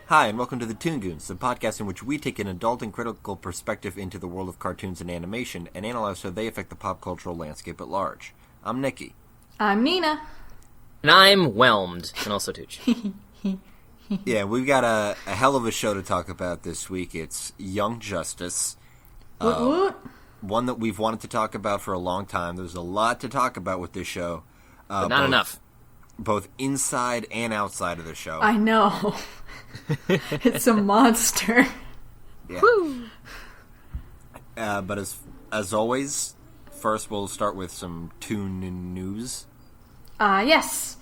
Hi, and welcome to the Toon Goons, the podcast in which we take an adult and critical perspective into the world of cartoons and animation and analyze how they affect the pop cultural landscape at large. I'm Nikki. I'm Nina. And I'm whelmed, and also Tooch. Yeah, we've got a hell of a show to talk about this week. It's Young Justice. One that we've wanted to talk about for a long time. There's a lot to talk about with this show. But not enough. Both inside and outside of the show. I know. It's a monster. Yeah. Woo! But as always, first we'll start with some Toon news. Yes.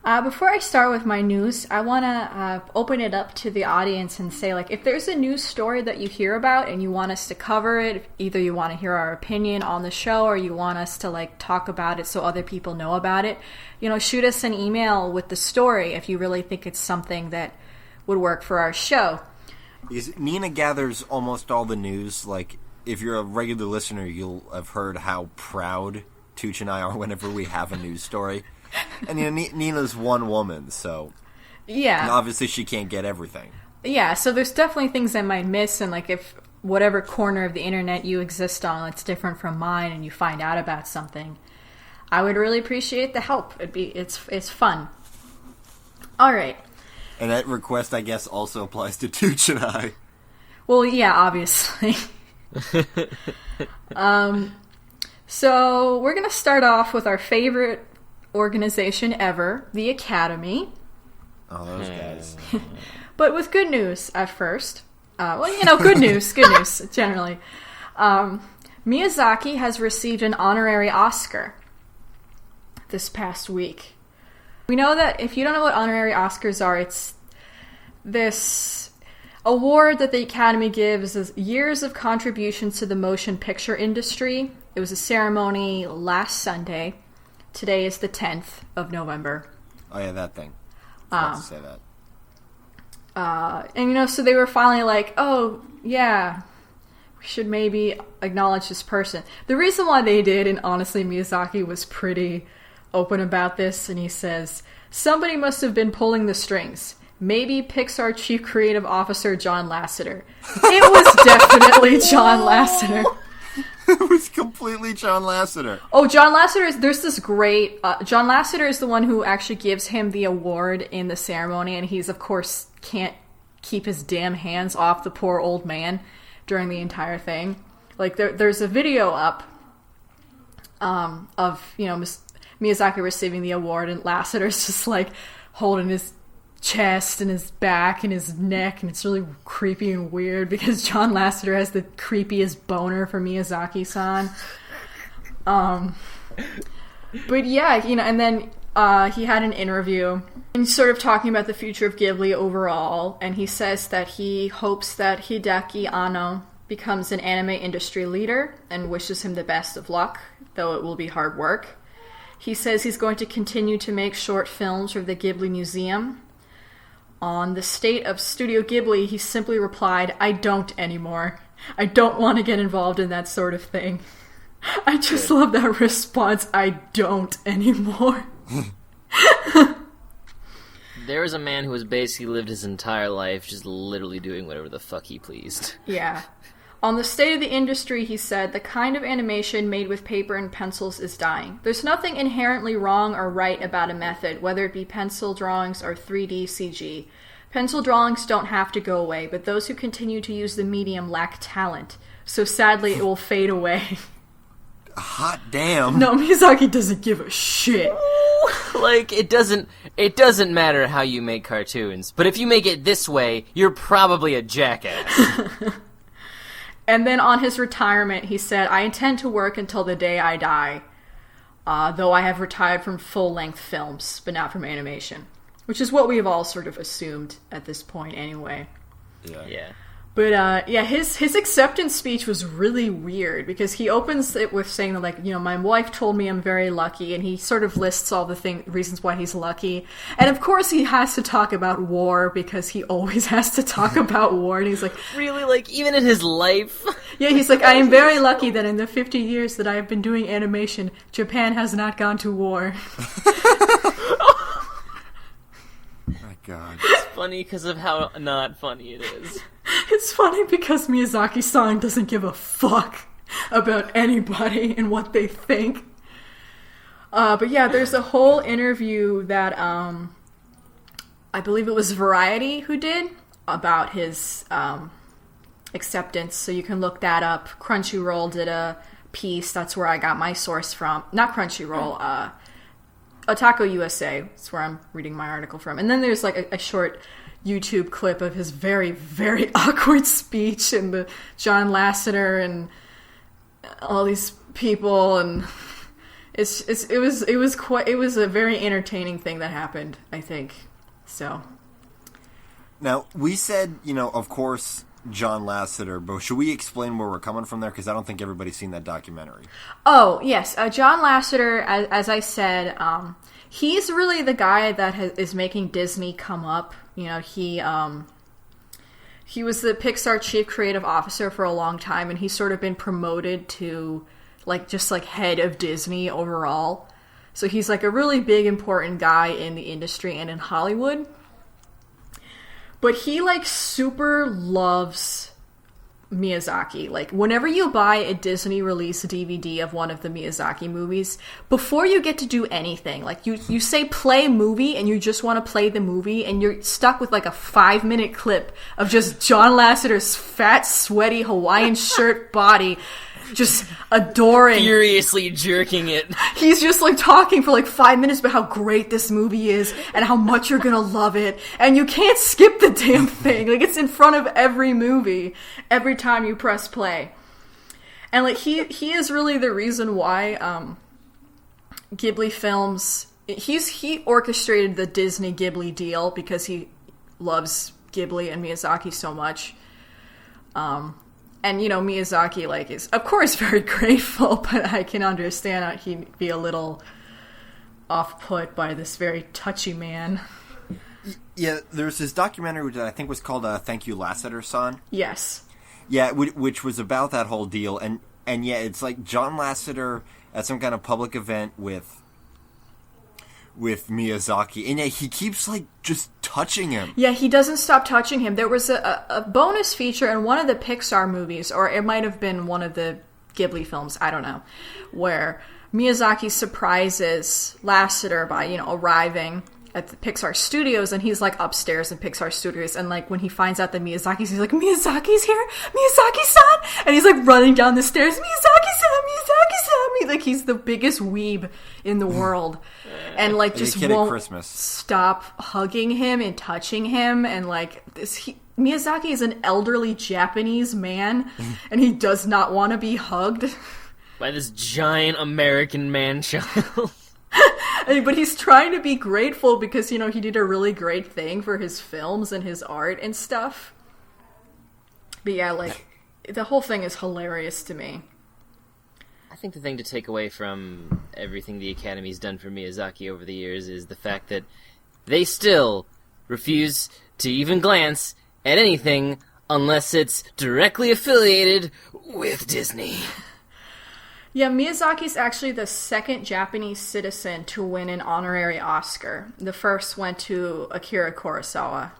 Before I start with my news, I want to open it up to the audience and say, if there's a news story that you hear about and you want us to cover it, either you want to hear our opinion on the show or you want us to, talk about it so other people know about it, shoot us an email with the story if you really think it's something that would work for our show. Nina gathers almost all the news. If you're a regular listener, you'll have heard how proud Tooch and I are whenever we have a news story. And, Nina's one woman, so... Yeah. Obviously she can't get everything. Yeah, so there's definitely things I might miss, and, if whatever corner of the internet you exist on that's different from mine and you find out about something, I would really appreciate the help. It's fun. All right. And that request, I guess, also applies to Tooch and I. Well, yeah, obviously. So we're going to start off with our favorite organization ever, the Academy. Oh, those guys. But with good news at first. Good news, generally. Miyazaki has received an honorary Oscar this past week. We know that, if you don't know what honorary Oscars are, it's this award that the Academy gives as years of contributions to the motion picture industry. It was a ceremony last Sunday. Today is the 10th of November. Oh, yeah, that thing. I was about to say that. So they were finally oh, yeah, we should maybe acknowledge this person. The reason why they did, and honestly, Miyazaki was pretty open about this, and he says, somebody must have been pulling the strings. Maybe Pixar Chief Creative Officer John Lasseter. It was definitely John Lasseter. It was completely John Lasseter. Oh, John Lasseter there's this great... John Lasseter is the one who actually gives him the award in the ceremony, and he's, of course, can't keep his damn hands off the poor old man during the entire thing. There's a video up of, Miyazaki receiving the award, and Lasseter's just, holding his chest and his back and his neck, and it's really creepy and weird because John Lasseter has the creepiest boner for Miyazaki-san. But yeah, and then he had an interview and sort of talking about the future of Ghibli overall, and he says that he hopes that Hideaki Anno becomes an anime industry leader and wishes him the best of luck, though it will be hard work. He says he's going to continue to make short films for the Ghibli Museum. On the state of Studio Ghibli, he simply replied, I don't anymore. I don't want to get involved in that sort of thing. I just love that response, I don't anymore. There is a man who has basically lived his entire life just literally doing whatever the fuck he pleased. Yeah. On the state of the industry, he said, the kind of animation made with paper and pencils is dying. There's nothing inherently wrong or right about a method, whether it be pencil drawings or 3D CG. Pencil drawings don't have to go away, but those who continue to use the medium lack talent. So sadly, it will fade away. Hot damn. No, Miyazaki doesn't give a shit. It doesn't matter how you make cartoons, but if you make it this way, you're probably a jackass. And then on his retirement, he said, I intend to work until the day I die, though I have retired from full-length films, but not from animation. Which is what we've all sort of assumed at this point anyway. Yeah. But, his acceptance speech was really weird, because he opens it with saying that, my wife told me I'm very lucky, and he sort of lists all the reasons why he's lucky. And of course he has to talk about war, because he always has to talk about war, and he's like... Really, even in his life? Yeah, he's like, I am very lucky that in the 50 years that I have been doing animation, Japan has not gone to war. My God. funny because of how not funny it is. It's funny because Miyazaki-san doesn't give a fuck about anybody and what they think. But yeah, there's a whole interview that I believe it was Variety who did about his acceptance, so you can look that up. Crunchyroll did a piece. That's where I got my source from. Not Crunchyroll, Otaku USA. That's where I'm reading my article from. And then there's like a short YouTube clip of his very, very awkward speech and the John Lasseter and all these people, and it was a very entertaining thing that happened, I think. So now we said, of course, John Lasseter, but should we explain where we're coming from there? Because I don't think everybody's seen that documentary. Oh, yes. John Lasseter, as I said, he's really the guy that is making Disney come up. He was the Pixar chief creative officer for a long time, and he's sort of been promoted to just head of Disney overall. So he's like a really big, important guy in the industry and in Hollywood. But he super loves Miyazaki. Whenever you buy a Disney release DVD of one of the Miyazaki movies, before you get to do anything, you say play movie and you just want to play the movie, and you're stuck with a 5-minute clip of just John Lasseter's fat, sweaty Hawaiian shirt body just adoring, furiously jerking it. He's just talking for 5 minutes about how great this movie is and how much you're gonna love it, and you can't skip the damn thing. It's in front of every movie every time you press play. And he is really the reason why Ghibli films, he orchestrated the Disney Ghibli deal because he loves Ghibli and Miyazaki so much. And, Miyazaki, is, of course, very grateful, but I can understand how he'd be a little off-put by this very touchy man. Yeah, there's this documentary that I think was called Thank You, Lasseter-san. Yes. Yeah, which was about that whole deal. And yeah, it's John Lasseter at some kind of public event with Miyazaki, and yeah, he keeps just touching him. Yeah, he doesn't stop touching him. There was a bonus feature in one of the Pixar movies, or it might have been one of the Ghibli films, I don't know, where Miyazaki surprises Lasseter by, arriving at the Pixar studios, and he's upstairs in Pixar studios, and when he finds out that Miyazaki's, he's Miyazaki's here? Miyazaki-san? And he's running down the stairs, Miyazaki-san! He's the biggest weeb in the world. And just won't stop hugging him and touching him, and Miyazaki is an elderly Japanese man, and he does not want to be hugged by this giant American man-child. But he's trying to be grateful because, he did a really great thing for his films and his art and stuff. But yeah, the whole thing is hilarious to me. I think the thing to take away from everything the Academy's done for Miyazaki over the years is the fact that they still refuse to even glance at anything unless it's directly affiliated with Disney. Yeah, Miyazaki's actually the second Japanese citizen to win an honorary Oscar. The first went to Akira Kurosawa.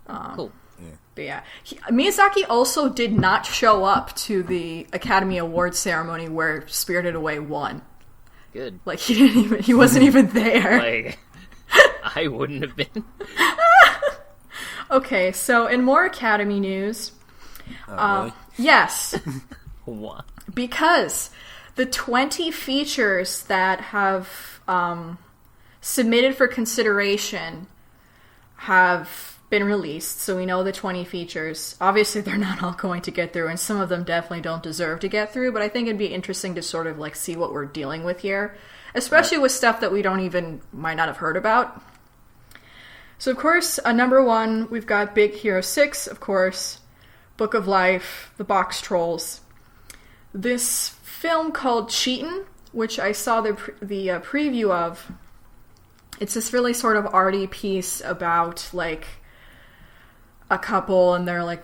Cool. Yeah. But yeah, Miyazaki also did not show up to the Academy Awards ceremony where Spirited Away won. Good. He wasn't even there. I wouldn't have been. Okay, so in more Academy news, really? Yes. What? Because the 20 features that have submitted for consideration have been released, so we know the 20 features. Obviously, they're not all going to get through, and some of them definitely don't deserve to get through, but I think it'd be interesting to sort of see what we're dealing with here, especially with stuff that we might not have heard about. So, of course, number one, we've got Big Hero 6, of course, Book of Life, The Box Trolls. This film called Cheatin', which I saw the preview of, it's this really sort of arty piece about, a couple and their,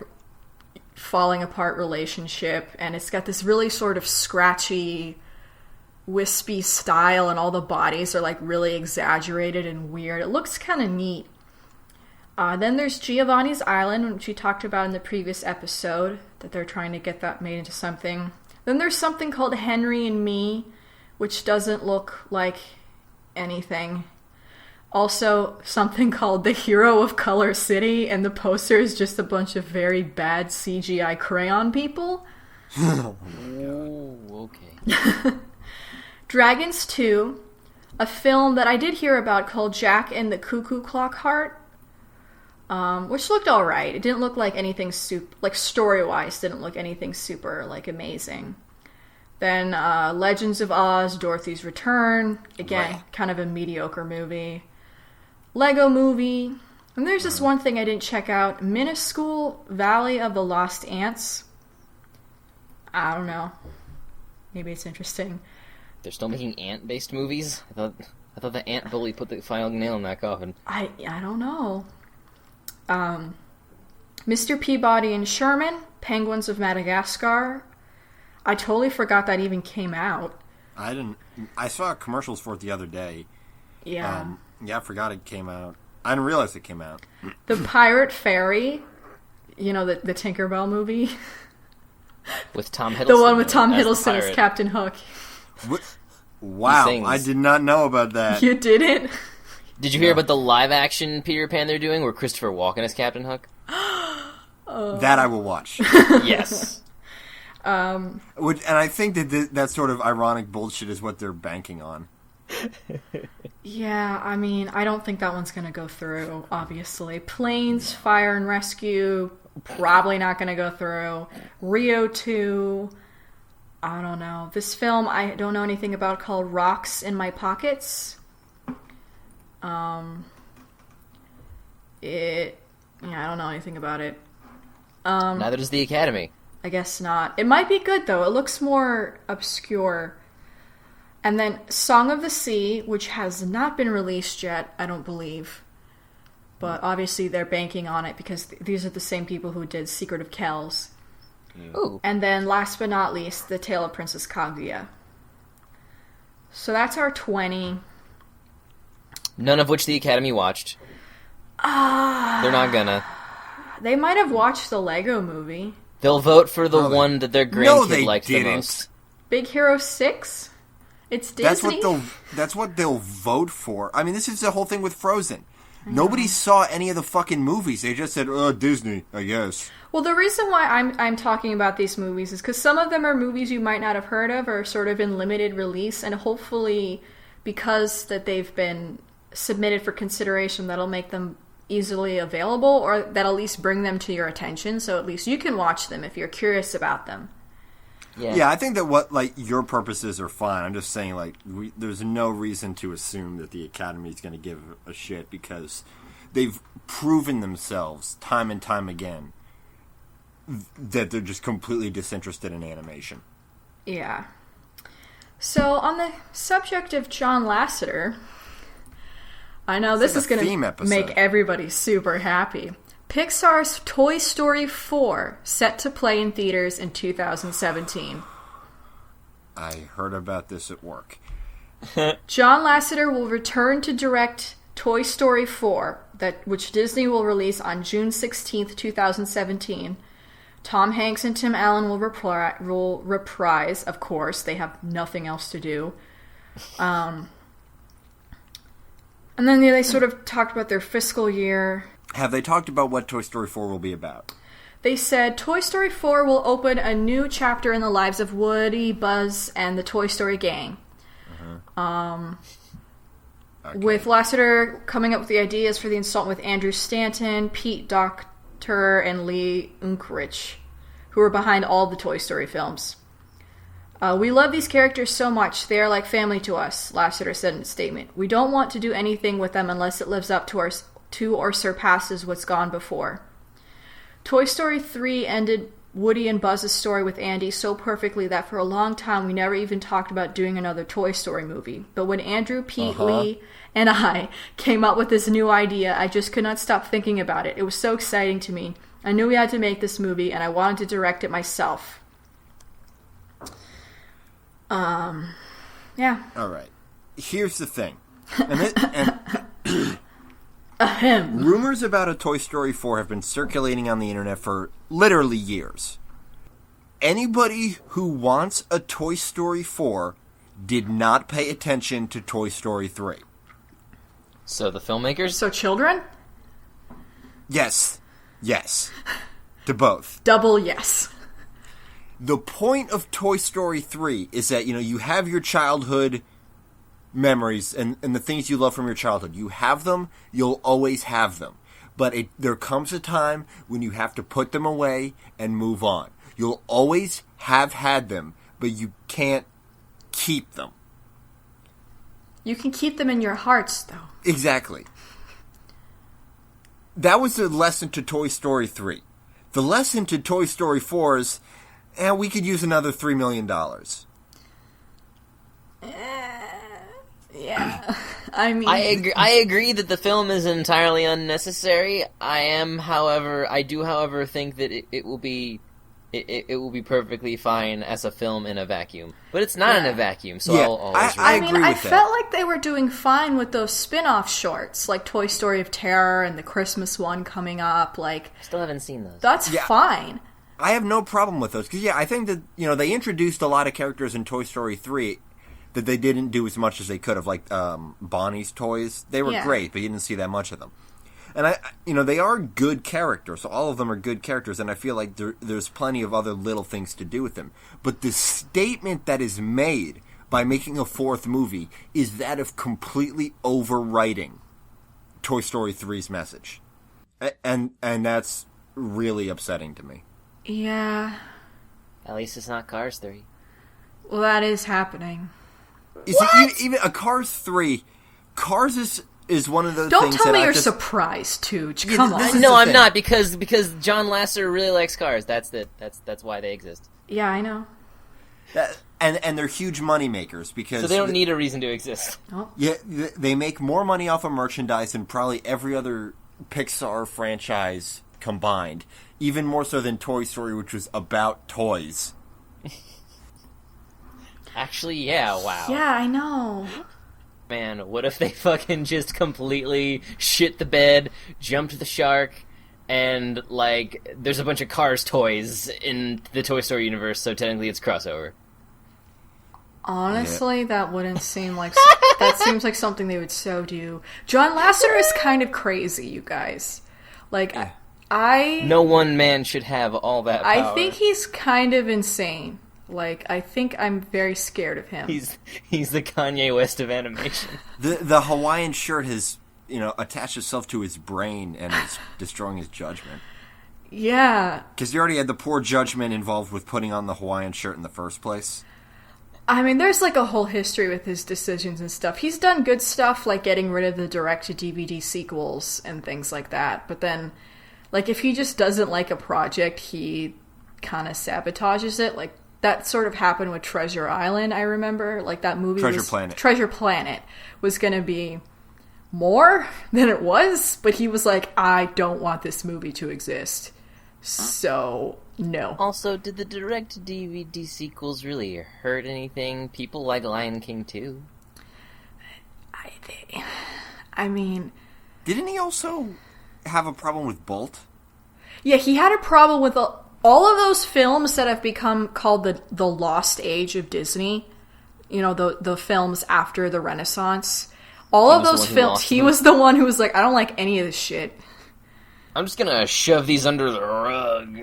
falling apart relationship, and it's got this really sort of scratchy, wispy style, and all the bodies are, really exaggerated and weird. It looks kind of neat. Then there's Giovanni's Island, which we talked about in the previous episode, that they're trying to get that made into something. Then there's something called Henry and Me, which doesn't look like anything. Also, something called The Hero of Color City, and the poster is just a bunch of very bad CGI crayon people. Oh, okay. Dragons 2, a film that I did hear about called Jack and the Cuckoo Clock Heart, which looked alright. It didn't look like anything story-wise, didn't look anything super, amazing. Then Legends of Oz, Dorothy's Return, again, kind of a mediocre movie. Lego Movie, and there's this one thing I didn't check out, Minuscule Valley of the Lost Ants. I don't know. Maybe it's interesting. They're still making ant-based movies? I thought the ant bully put the final nail in that coffin. I don't know. Mr. Peabody and Sherman, Penguins of Madagascar. I totally forgot that even came out. I saw commercials for it the other day. Yeah. I forgot it came out. I didn't realize it came out. The Pirate Fairy. You know, the Tinkerbell movie? With Tom Hiddleston. The one with Tom Hiddleston as Captain Hook. Wow, I did not know about that. You didn't? Did you hear about the live-action Peter Pan they're doing, where Christopher Walken is Captain Hook? That I will watch. Yes. And I think that sort of ironic bullshit is what they're banking on. Yeah, I mean, I don't think that one's going to go through, obviously. Planes, Fire and Rescue, probably not going to go through. Rio 2, I don't know. This film I don't know anything about, called Rocks in My Pockets. I don't know anything about it. Neither does the Academy. I guess not. It might be good, though. It looks more obscure. And then Song of the Sea, which has not been released yet, I don't believe. But obviously they're banking on it because these are the same people who did Secret of Kells. Ooh. And then last but not least, The Tale of Princess Kaguya. So that's our 20. None of which the Academy watched. They're not gonna. They might have watched the Lego Movie. They'll vote for the one that their grandkid liked the most. Big Hero 6? It's Disney? That's what they'll vote for. I mean, this is the whole thing with Frozen. Nobody saw any of the fucking movies. They just said, Disney, I guess. Well, the reason why I'm talking about these movies is because some of them are movies you might not have heard of or sort of in limited release, and hopefully because that they've been submitted for consideration, that'll make them easily available, or that'll at least bring them to your attention, so at least you can watch them if you're curious about them. Yeah, I think that your purposes are fine. I'm just saying, there's no reason to assume that the Academy is going to give a shit because they've proven themselves time and time again that they're just completely disinterested in animation. Yeah. So, on the subject of John Lasseter, I know this is going to make everybody super happy. Pixar's Toy Story 4, set to play in theaters in 2017. I heard about this at work. John Lasseter will return to direct Toy Story 4, which Disney will release on June 16th, 2017. Tom Hanks and Tim Allen will reprise, of course. They have nothing else to do. And then they sort of talked about their fiscal year. Have they talked about what Toy Story 4 will be about? They said Toy Story 4 will open a new chapter in the lives of Woody, Buzz, and the Toy Story gang. Okay. With Lasseter coming up with the ideas for the installment with Andrew Stanton, Pete Docter, and Lee Unkrich, who are behind all the Toy Story films. We love these characters so much. They are like family to us, Lasseter said in a statement. We don't want to do anything with them unless it lives up to or surpasses what's gone before. Toy Story 3 ended Woody and Buzz's story with Andy so perfectly that for a long time we never even talked about doing another Toy Story movie. But when Andrew, Pete, Lee, and I came up with this new idea, I just could not stop thinking about it. It was so exciting to me. I knew we had to make this movie, and I wanted to direct it myself. Yeah. All right. Here's the thing. Ahem. Rumors about a Toy Story 4 have been circulating on the internet for literally years. Anybody who wants a Toy Story 4 did not pay attention to Toy Story 3. So the filmmakers? So children? Yes. Yes. To both. Double yes. The point of Toy Story 3 is that, you have your childhood memories and the things you love from your childhood. You have them, you'll always have them. But there comes a time when you have to put them away and move on. You'll always have had them, but you can't keep them. You can keep them in your hearts, though. Exactly. That was the lesson to Toy Story 3. The lesson to Toy Story 4 is, we could use another $3 million. Yeah. I mean... I agree that the film is entirely unnecessary. I do, however, think that it will be... It will be perfectly fine as a film in a vacuum. But it's not in a vacuum, so I'll always... I agree with that. I felt like they were doing fine with those spin-off shorts, like Toy Story of Terror and the Christmas one coming up, Still haven't seen those. That's fine. I have no problem with those, because, I think that, they introduced a lot of characters in Toy Story 3 that they didn't do as much as they could have, like Bonnie's toys. They were great, but you didn't see that much of them. And they are good characters. So all of them are good characters, and I feel like there's plenty of other little things to do with them. But the statement that is made by making a fourth movie is that of completely overwriting Toy Story 3's message. And that's really upsetting to me. Yeah. At least it's not Cars 3. Well, that is happening. Even a Cars 3, Cars is one of those Don't things tell me that you're surprised, Tooch. Come on. No, I'm not, because John Lasseter really likes cars. That's why they exist. Yeah, I know. And they're huge money makers, because... So they don't need a reason to exist. Oh. Yeah, they make more money off of merchandise than probably every other Pixar franchise combined. Even more so than Toy Story, which was about toys. Actually, yeah, wow. Yeah, I know. Man, what if they fucking just completely shit the bed, jumped the shark, and, there's a bunch of Cars toys in the Toy Story universe, so technically it's crossover. Honestly, that wouldn't seem like... that seems like something they would so do. John Lasseter is kind of crazy, you guys. No one man should have all that power. I think he's kind of insane. I think I'm very scared of him. He's the Kanye West of animation. The Hawaiian shirt has, attached itself to his brain and is destroying his judgment. Yeah. Because you already had the poor judgment involved with putting on the Hawaiian shirt in the first place. I mean, there's a whole history with his decisions and stuff. He's done good stuff, like getting rid of the direct-to-DVD sequels and things like that. But then, if he just doesn't like a project, he kind of sabotages it. That sort of happened with Treasure Island, I remember. That movie Treasure Planet was going to be more than it was, but he was like, I don't want this movie to exist. So, no. Also, did the direct-to-DVD sequels really hurt anything? People like Lion King too. I mean... Didn't he also have a problem with Bolt? Yeah, he had a problem with... all of those films that have become called the Lost Age of Disney, the films after the Renaissance, all of those films, he was the one who was like, I don't like any of this shit. I'm just gonna shove these under the rug.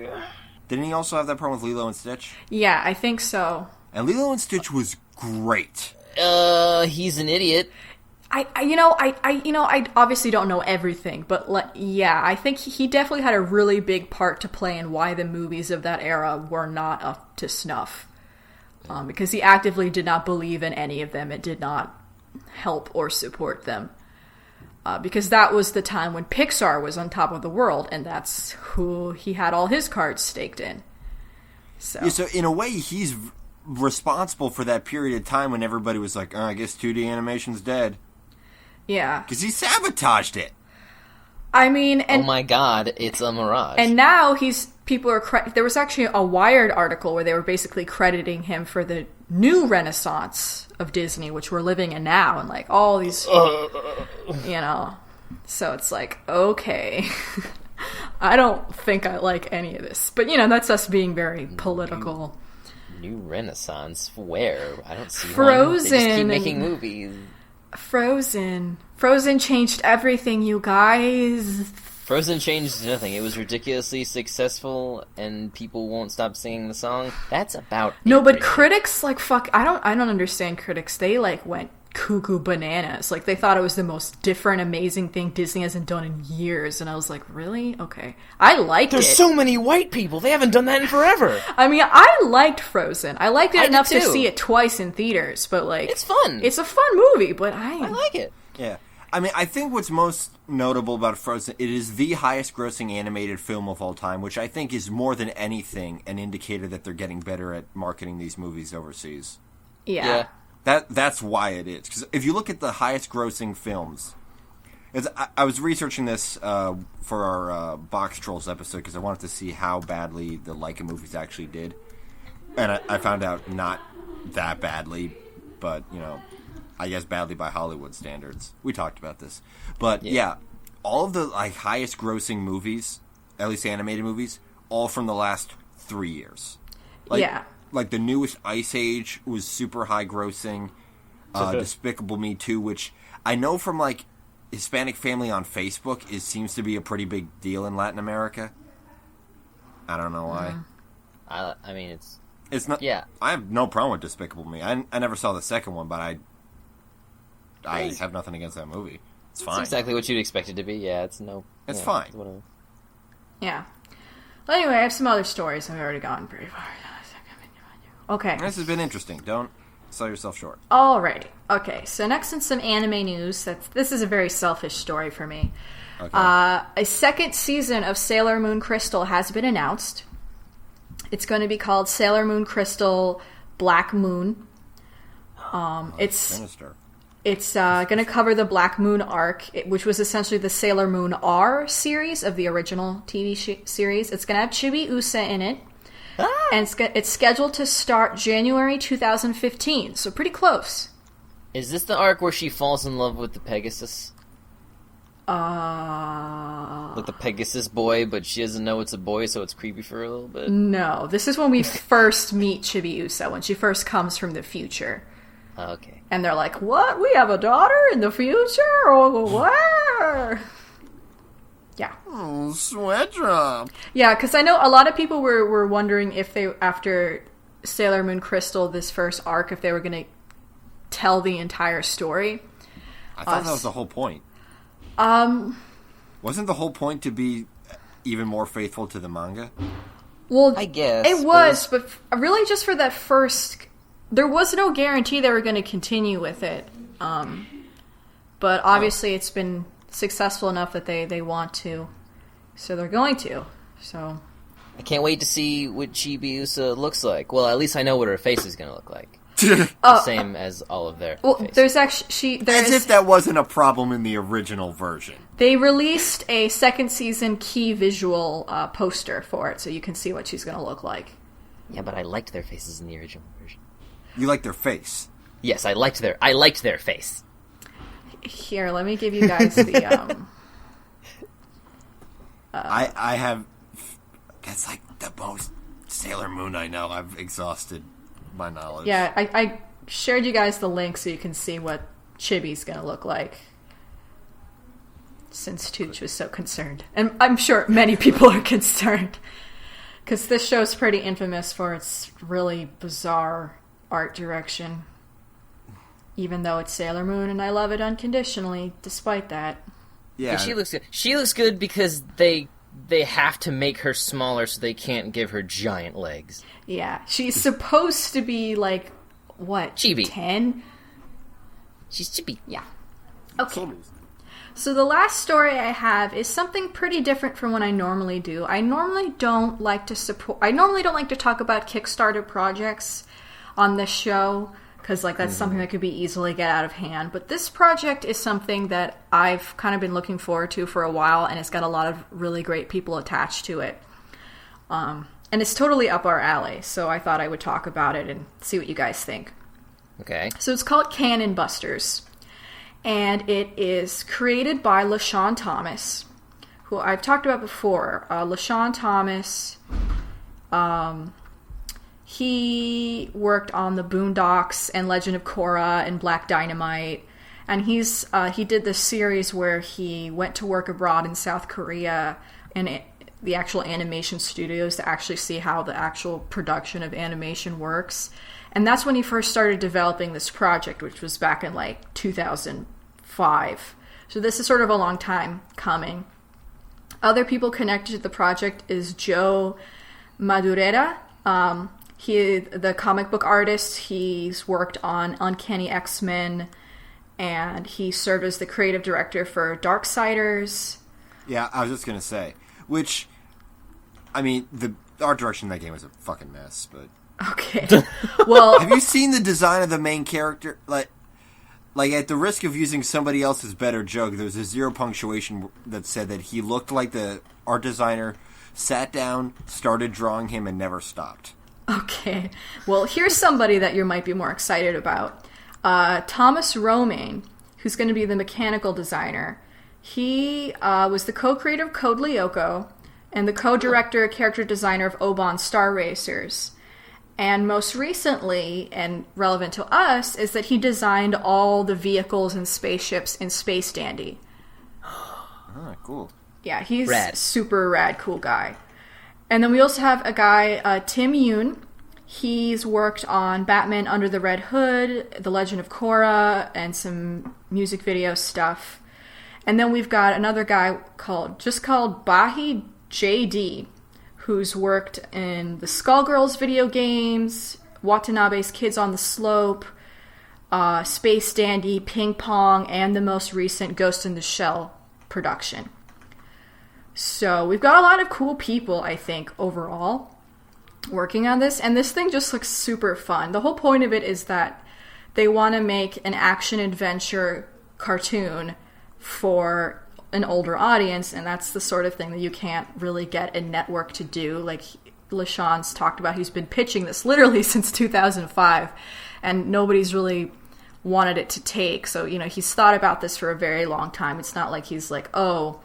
Didn't he also have that problem with Lilo and Stitch? Yeah, I think so. And Lilo and Stitch was great. He's an idiot. I obviously don't know everything, but I think he definitely had a really big part to play in why the movies of that era were not up to snuff. Because he actively did not believe in any of them. It did not help or support them. Because that was the time when Pixar was on top of the world, and that's who he had all his cards staked in. So in a way, he's responsible for that period of time when everybody was like, I guess 2D animation's dead. Yeah. Because he sabotaged it. I mean... oh my god, it's a mirage. And now there was actually a Wired article where they were basically crediting him for the new renaissance of Disney, which we're living in now, and all these, So it's like, okay. I don't think I like any of this. But, that's us being very political. New Renaissance? Where? I don't see Frozen. one. They just keep making movies. Frozen. Frozen changed everything, you guys. Frozen changed nothing. It was ridiculously successful, and people won't stop singing the song. That's about No, it, but really. critics, I don't understand critics. They, went cuckoo bananas. They thought it was the most different, amazing thing Disney hasn't done in years. And I was like, really? Okay. I liked it. There's so many white people. They haven't done that in forever. I mean, I liked Frozen. I liked it enough to too. see it twice in theaters, but, It's fun. It's a fun movie, but I like it. Yeah. I mean, I think what's most notable about Frozen, it is the highest grossing animated film of all time, which I think is more than anything an indicator that they're getting better at marketing these movies overseas. yeah. That's why it is. Because if you look at the highest grossing films, I was researching this for our Box Trolls episode because I wanted to see how badly the Leica movies actually did. And I found out not that badly, but, I guess badly by Hollywood standards. We talked about this. But, yeah all of the highest grossing movies, at least animated movies, all from the last 3 years. Yeah. The newest Ice Age was super high grossing. Despicable Me 2, which I know from, Hispanic Family on Facebook, seems to be a pretty big deal in Latin America. I don't know why. I mean, It's not... Yeah. I have no problem with Despicable Me. I never saw the second one, but I have nothing against that movie. It's fine. It's exactly what you'd expect it to be. Yeah, it's fine. It's whatever. Yeah. Well, anyway, I have some other stories. I've already gone pretty far. Okay. This has been interesting. Don't sell yourself short. Alrighty. Okay, so next in some anime news, this is a very selfish story for me. Okay. A second season of Sailor Moon Crystal has been announced. It's going to be called Sailor Moon Crystal Black Moon. It's sinister. It's going to cover the Black Moon arc, which was essentially the Sailor Moon R series of the original TV series. It's going to have Chibi Usa in it. And it's scheduled to start January 2015, so pretty close. Is this the arc where she falls in love with the Pegasus? Like the Pegasus boy, but she doesn't know it's a boy, so it's creepy for her a little bit? No, this is when we first meet Chibi Usa, when she first comes from the future. Okay. And they're like, what? We have a daughter in the future? Oh, what? Yeah. Oh, sweat drop. Yeah, because I know a lot of people were wondering if they, after Sailor Moon Crystal, this first arc, if they were going to tell the entire story. I thought that was the whole point. Wasn't the whole point to be even more faithful to the manga? Well, I guess. It was, but really just for that first... There was no guarantee they were going to continue with it. But obviously it's been successful enough that they want to. So they're going to. So I can't wait to see what Chibiusa looks like. Well, at least I know what her face is going to look like. The same as all of their faces. There's actually... As if that wasn't a problem in the original version. They released a second season key visual poster for it, so you can see what she's going to look like. Yeah, but I liked their faces in the original version. You like their face? Yes, I liked their face. Here, let me give you guys the... I have... That's like the most Sailor Moon I know. I've exhausted my knowledge. Yeah, I shared you guys the link so you can see what Chibi's going to look like. Since Tooch was so concerned. And I'm sure many people are concerned. Because this show's pretty infamous for its really bizarre art direction. Even though it's Sailor Moon and I love it unconditionally, despite that. Yeah. She looks good. She looks good because they have to make her smaller so they can't give her giant legs. Yeah. She's supposed to be like, what? Chibi. 10? She's chibi. Yeah. Okay. So the last story I have is something pretty different from what I normally do. I normally don't like to talk about Kickstarter projects on this show because that's something that could be easily get out of hand. But this project is something that I've kind of been looking forward to for a while, and it's got a lot of really great people attached to it. And it's totally up our alley, so I thought I would talk about it and see what you guys think. Okay. So it's called Cannon Busters. and it is created by LaShawn Thomas, who I've talked about before. LaShawn Thomas, he worked on the Boondocks and Legend of Korra and Black Dynamite, and he did this series where he went to work abroad in South Korea and the actual animation studios to actually see how the actual production of animation works. And that's when he first started developing this project, which was back in like 2005. So this is sort of a long time coming. Other people connected to the project is Joe Madureira. The comic book artist. He's worked on Uncanny X-Men, and he served as the creative director for Darksiders. Yeah, I was just going to say, which, I mean, the art direction in that game was a fucking mess, but... Okay. Well... Have you seen the design of the main character? Like, at the risk of using somebody else's better joke, there's a zero punctuation that said that he looked like the art designer sat down, started drawing him, and never stopped. Okay. Well, here's somebody that you might be more excited about. Thomas Romaine, who's going to be the mechanical designer. He was the co-creator of Code Lyoko and the co-director and character designer of Oban Star Racers. And most recently, and relevant to us, is that he designed all the vehicles and spaceships in Space Dandy. Ah, cool. Yeah, he's rad. Super rad, cool guy. And then we also have a guy, Tim Yoon. He's worked on Batman Under the Red Hood, The Legend of Korra, and some music video stuff. And then we've got another guy called Bahi JD, who's worked in the Skullgirls video games, Watanabe's Kids on the Slope, Space Dandy, Ping Pong, and the most recent Ghost in the Shell production. So we've got a lot of cool people, I think, overall, working on this. And this thing just looks super fun. The whole point of it is that they want to make an action-adventure cartoon for an older audience, and that's the sort of thing that you can't really get a network to do. Like LaShawn's talked about, he's been pitching this literally since 2005, and nobody's really wanted it to take. So, he's thought about this for a very long time. It's not like he's like, oh,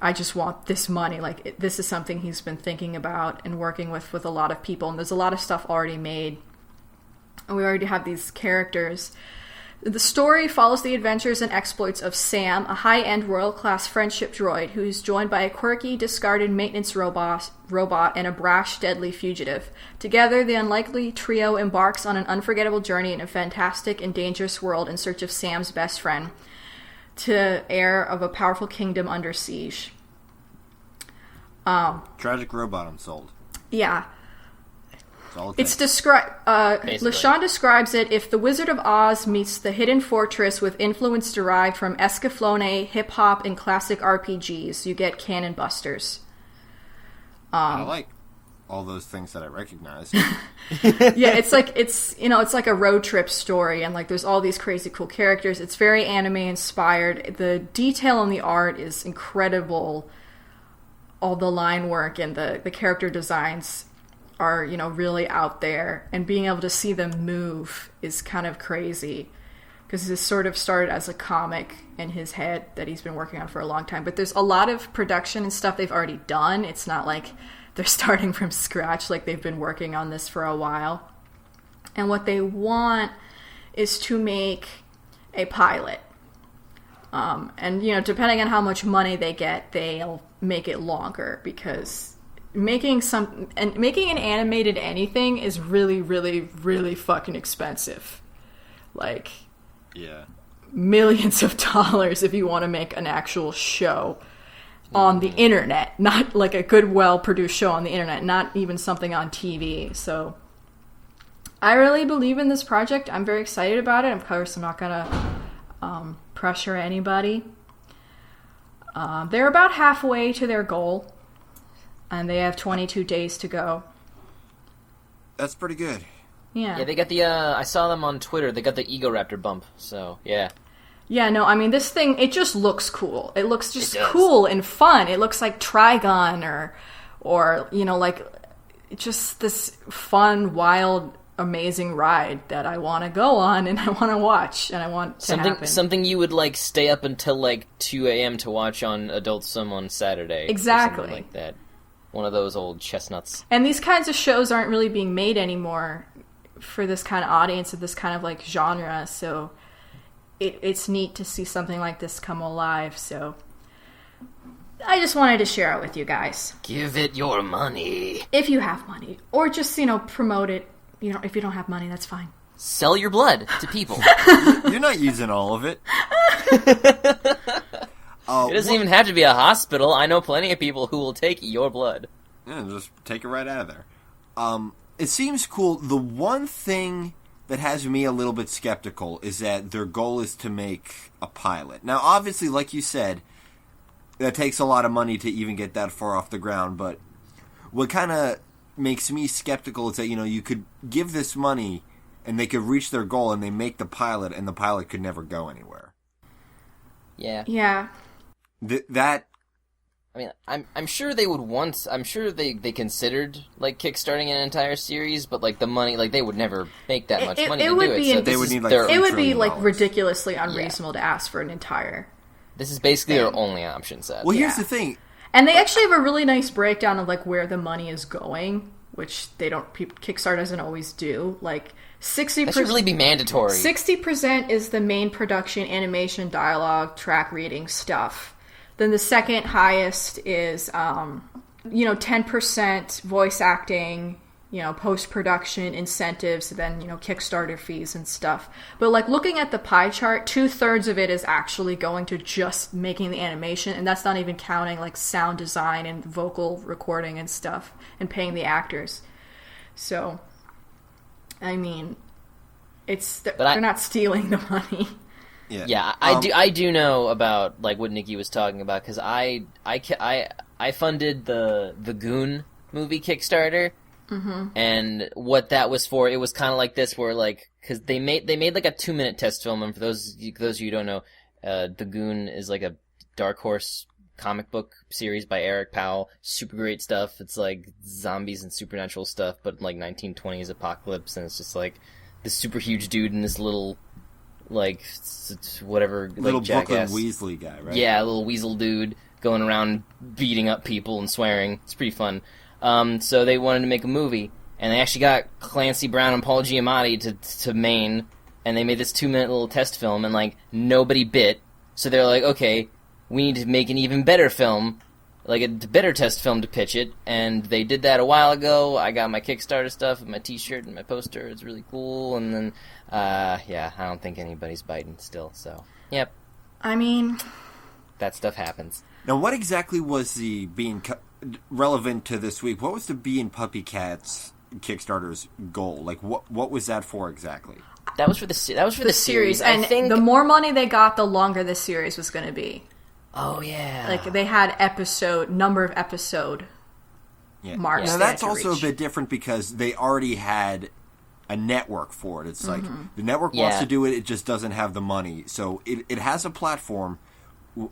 I just want this money. Like, this is something he's been thinking about and working with a lot of people, and there's a lot of stuff already made. And we already have these characters. The story follows the adventures and exploits of Sam, a high-end royal-class friendship droid who is joined by a quirky, discarded maintenance robot and a brash, deadly fugitive. Together, the unlikely trio embarks on an unforgettable journey in a fantastic and dangerous world in search of Sam's best friend, to heir of a powerful kingdom under siege. Tragic robot, I'm sold. Yeah. It's described. LaShawn describes it: if the Wizard of Oz meets the Hidden Fortress with influence derived from Escaflowne, hip hop, and classic RPGs, you get Cannon Busters. I like all those things that I recognize. Yeah, it's like a road trip story, and like there's all these crazy cool characters. It's very anime inspired. The detail on the art is incredible. All the line work and the character designs are, really out there, and being able to see them move is kind of crazy, because this sort of started as a comic in his head that he's been working on for a long time. But there's a lot of production and stuff they've already done. It's not like they're starting from scratch, like they've been working on this for a while. And what they want is to make a pilot. And, depending on how much money they get, they'll make it longer, because making an animated anything is really, really, really fucking expensive. Like, yeah, millions of dollars if you want to make an actual show on the internet, not like a good, well-produced show on the internet, not even something on TV. So I really believe in this project. I'm very excited about it. Of course, I'm not gonna pressure anybody. They're about halfway to their goal, and they have 22 days to go. That's pretty good. Yeah. Yeah, they got the, I saw them on Twitter, they got the Ego Raptor bump, so, yeah. Yeah, no, I mean, this thing, it just looks cool. It looks just cool and fun. It looks like Trigon or like, just this fun, wild amazing ride that I want to go on and I want to watch and I want to happen. Something you would like stay up until like 2 a.m. to watch on Adult Swim on Saturday. Exactly. Or something like that. One of those old chestnuts. And these kinds of shows aren't really being made anymore for this kind of audience, of this kind of like genre, so it's neat to see something like this come alive, so I just wanted to share it with you guys. Give it your money. If you have money. Or just, promote it. If you don't have money, that's fine. Sell your blood to people. You're not using all of it. It doesn't even have to be a hospital. I know plenty of people who will take your blood. Yeah, just take it right out of there. It seems cool. The one thing that has me a little bit skeptical is that their goal is to make a pilot. Now, obviously, like you said, that takes a lot of money to even get that far off the ground, but what kind of makes me skeptical is that, you could give this money and they could reach their goal and they make the pilot and the pilot could never go anywhere. Yeah. Yeah. I mean, I'm sure they would want. I'm sure they considered like kickstarting an entire series, but like the money, like they would never make that much money to do it. So they would need it would be like ridiculously unreasonable to ask for an entire. This is basically their only option set. Well, here's the thing, and they actually have a really nice breakdown of like where the money is going, which they don't. Kickstarter doesn't always do. Like 60%. That should really be mandatory. 60% is the main production, animation, dialogue, track reading stuff. Then the second highest is, 10% voice acting, post-production incentives, then, Kickstarter fees and stuff. But, like, looking at the pie chart, 2/3 of it is actually going to just making the animation, and that's not even counting, like, sound design and vocal recording and stuff, and paying the actors. So, I mean, they're not stealing the money. Yeah, I do know about like what Nikki was talking about because I funded the Goon movie Kickstarter, and what that was for, it was kind of like this, where like because they made like a 2-minute test film, and for those of you who don't know, the Goon is like a Dark Horse comic book series by Eric Powell, super great stuff. It's like zombies and supernatural stuff, but like 1920s apocalypse, and it's just like this super huge dude and this little. Like, whatever, little like jackass. Brooklyn Weasley guy, right? Yeah, a little weasel dude going around beating up people and swearing. It's pretty fun. So they wanted to make a movie, and they actually got Clancy Brown and Paul Giamatti to Maine, and they made this 2-minute little test film, and, like, nobody bit. So they're like, okay, we need to make an even better film, like a better test film to pitch it, and they did that a while ago. I got my Kickstarter stuff and my t-shirt and my poster. It's really cool, and then, I don't think anybody's biting still, so, yep. I mean... That stuff happens. Now, what exactly was relevant to this week? What was the Bee and Puppycat's Kickstarter's goal? Like, what was that for exactly? That was for the series. And I think the more money they got, the longer the series was going to be. Oh, yeah. Like, they had number of episode marks. Now, that's also a bit different because they already had a network for it. It's like, the network wants to do it, it just doesn't have the money. So, it has a platform.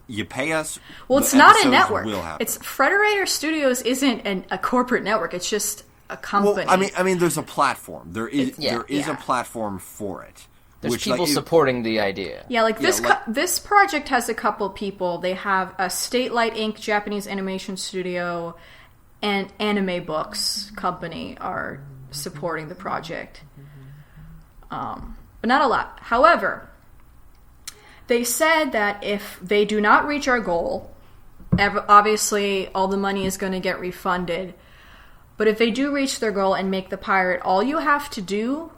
You pay us. Well, it's not a network. It's Frederator Studios isn't a corporate network. It's just a company. Well, I mean, there's a platform. There is a platform for it. There's people supporting the idea. Yeah, like this project has a couple people. They have a Statelight Inc. Japanese animation studio and Anime Books company are supporting the project. But not a lot. However, they said that if they do not reach our goal, obviously all the money is going to get refunded. But if they do reach their goal and make the pirate, all you have to do...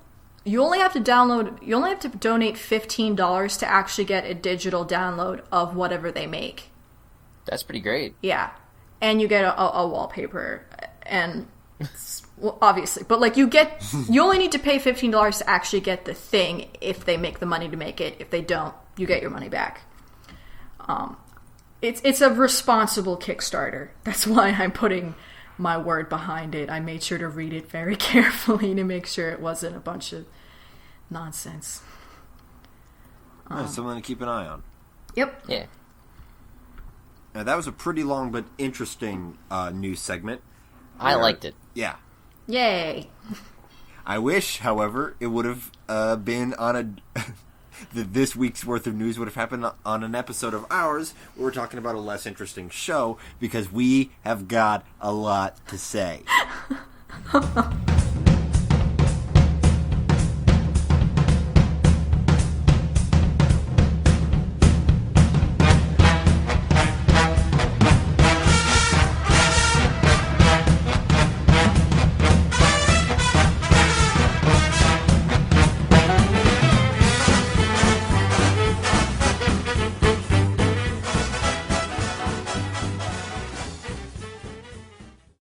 You only have to donate $15 to actually get a digital download of whatever they make. That's pretty great. Yeah. And you get a wallpaper. And, well, obviously. But, like, you only need to pay $15 to actually get the thing if they make the money to make it. If they don't, you get your money back. It's a responsible Kickstarter. That's why I'm putting my word behind it. I made sure to read it very carefully to make sure it wasn't a bunch of nonsense. Something to keep an eye on. Yep. Yeah. Now, that was a pretty long but interesting news segment. I liked it. Yeah. Yay. I wish, however, it would have been on a... that this week's worth of news would have happened on an episode of ours where we're talking about a less interesting show, because we have got a lot to say.